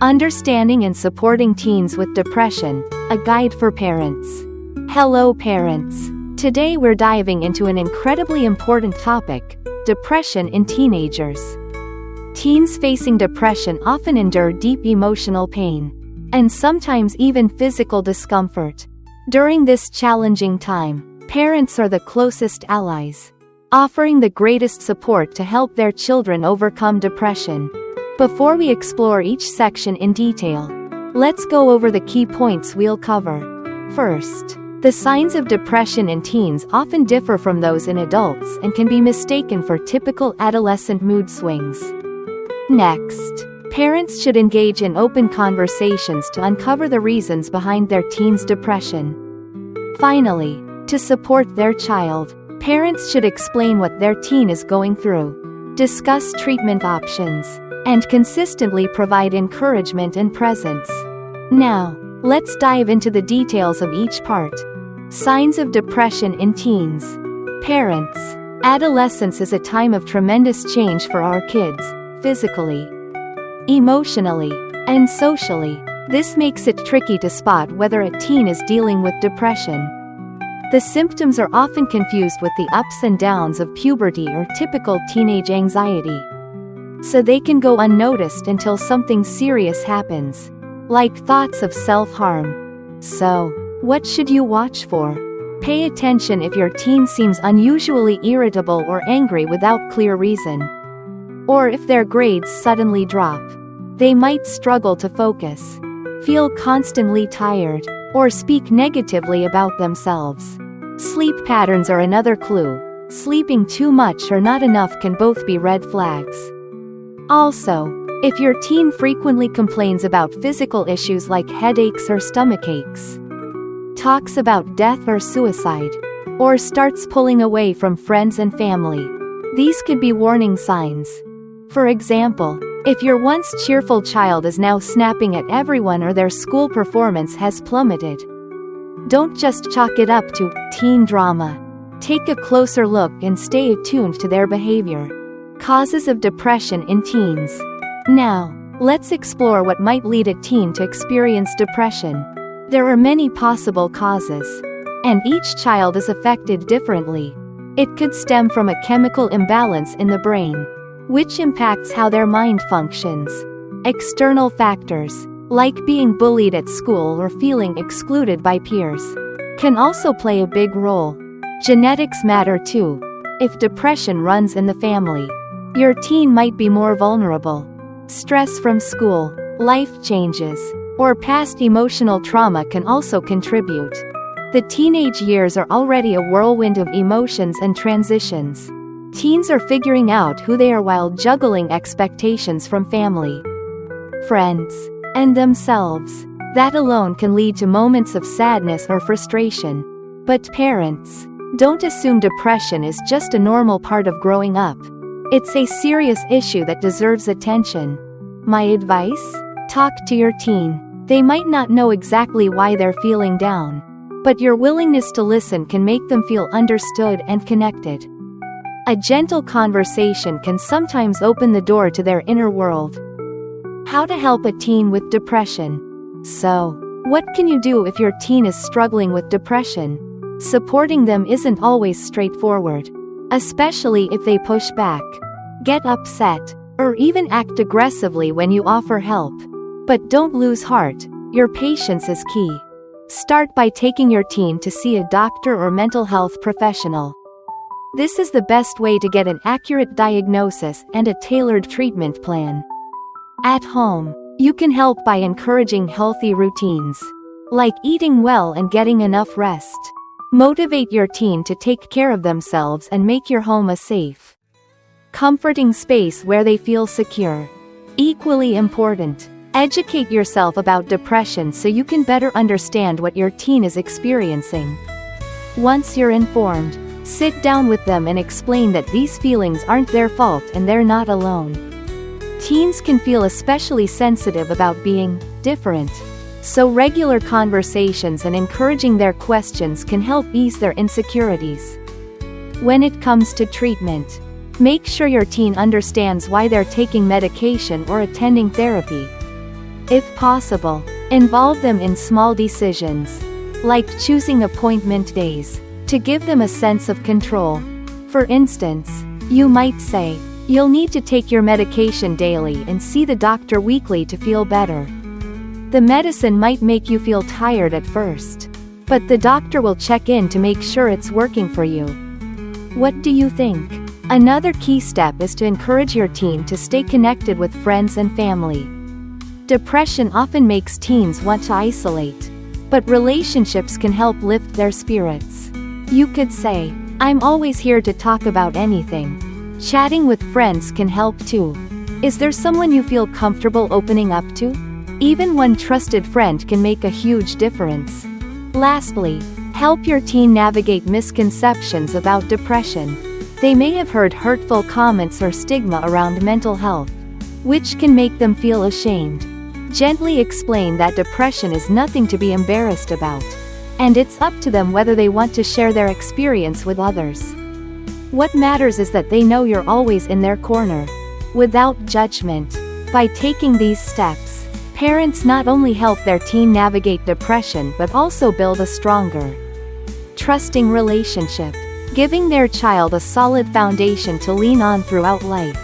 Understanding and Supporting Teens with Depression, a guide for parents. Hello parents. Today we're diving into an incredibly important topic, depression in teenagers. Teens facing depression often endure deep emotional pain, and sometimes even physical discomfort. During this challenging time, parents are the closest allies, offering the greatest support to help their children overcome depression. Before we explore each section in detail, let's go over the key points we'll cover. First, the signs of depression in teens often differ from those in adults and can be mistaken for typical adolescent mood swings. Next, parents should engage in open conversations to uncover the reasons behind their teen's depression. Finally, to support their child, parents should explain what their teen is going through, discuss treatment options, and consistently provide encouragement and presence. Now, let's dive into the details of each part. Signs of depression in teens. Parents. Adolescence is a time of tremendous change for our kids, physically, emotionally, and socially. This makes it tricky to spot whether a teen is dealing with depression. The symptoms are often confused with the ups and downs of puberty or typical teenage anxiety, so they can go unnoticed until something serious happens, like thoughts of self-harm. So, what should you watch for? Pay attention if your teen seems unusually irritable or angry without clear reason, or if their grades suddenly drop. They might struggle to focus, feel constantly tired, or speak negatively about themselves. Sleep patterns are another clue. Sleeping too much or not enough can both be red flags. Also, if your teen frequently complains about physical issues like headaches or stomach aches, talks about death or suicide, or starts pulling away from friends and family, these could be warning signs. For example, if your once cheerful child is now snapping at everyone or their school performance has plummeted, don't just chalk it up to teen drama. Take a closer look and stay attuned to their behavior. Causes of depression in teens. Now, let's explore what might lead a teen to experience depression. There are many possible causes, and each child is affected differently. It could stem from a chemical imbalance in the brain, which impacts how their mind functions. External factors, like being bullied at school or feeling excluded by peers, can also play a big role. Genetics matter too. If depression runs in the family, your teen might be more vulnerable. Stress from school, life changes, or past emotional trauma can also contribute. The teenage years are already a whirlwind of emotions and transitions. Teens are figuring out who they are while juggling expectations from family, friends, and themselves. That alone can lead to moments of sadness or frustration. But parents, don't assume depression is just a normal part of growing up. It's a serious issue that deserves attention. My advice? Talk to your teen. They might not know exactly why they're feeling down, but your willingness to listen can make them feel understood and connected. A gentle conversation can sometimes open the door to their inner world. How to help a teen with depression. So, what can you do if your teen is struggling with depression? Supporting them isn't always straightforward, especially if they push back, get upset, or even act aggressively when you offer help. But don't lose heart. Your patience is key. Start by taking your teen to see a doctor or mental health professional. This is the best way to get an accurate diagnosis and a tailored treatment plan. At home, you can help by encouraging healthy routines, like eating well and getting enough rest. Motivate your teen to take care of themselves and make your home a safe, comforting space where they feel secure. Equally important, educate yourself about depression so you can better understand what your teen is experiencing. Once you're informed, sit down with them and explain that these feelings aren't their fault and they're not alone. Teens can feel especially sensitive about being different, so regular conversations and encouraging their questions can help ease their insecurities. When it comes to treatment, make sure your teen understands why they're taking medication or attending therapy. If possible, involve them in small decisions, like choosing appointment days, to give them a sense of control. For instance, you might say, "You'll need to take your medication daily and see the doctor weekly to feel better." The medicine might make you feel tired at first, but the doctor will check in to make sure it's working for you. What do you think? Another key step is to encourage your teen to stay connected with friends and family. Depression often makes teens want to isolate, but relationships can help lift their spirits. You could say, "I'm always here to talk about anything." Chatting with friends can help too. Is there someone you feel comfortable opening up to? Even one trusted friend can make a huge difference. Lastly, help your teen navigate misconceptions about depression. They may have heard hurtful comments or stigma around mental health, which can make them feel ashamed. Gently explain that depression is nothing to be embarrassed about, and it's up to them whether they want to share their experience with others. What matters is that they know you're always in their corner, without judgment. By taking these steps, parents not only help their teen navigate depression but also build a stronger, trusting relationship, giving their child a solid foundation to lean on throughout life.